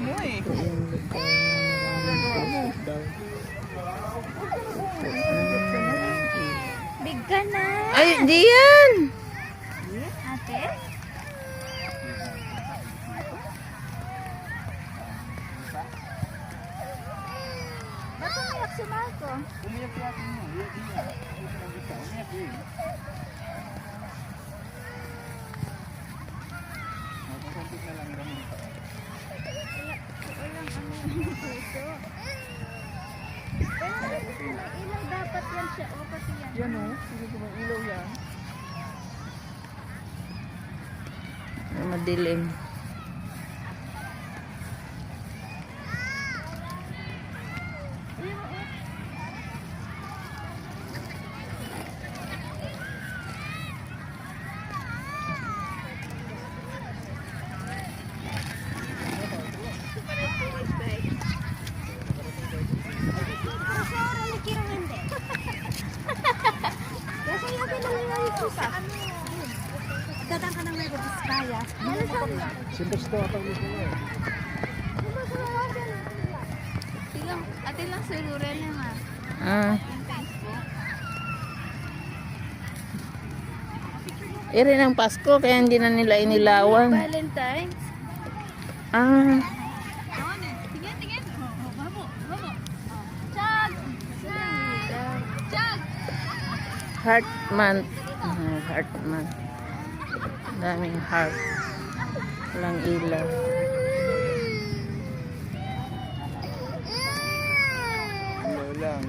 mo eh. Big ka na. Ay, di yan. Ate? Ba't umiyak si Marco? Umiyak si atin mo. Umiyak yun. Magkasampit na lang kami. Walang ano yung puso. Pero may ilaw dapat yan siya. O pati yan. Yan o. Sige ko may ilaw yan. Madilim. Datang ka ng may Biskaya. Siyempre ito ako nito eh. Ate lang siguro niya nga. Ah. Yung Facebook. Iri ng Pasko, kaya hindi na nila inilawan. Valentine's. Ah. Tingin, tingin. Babo, babo. Chag! Chag! Heart month. Heart month. Daming heart. Walang ilaw. Ilaw lang.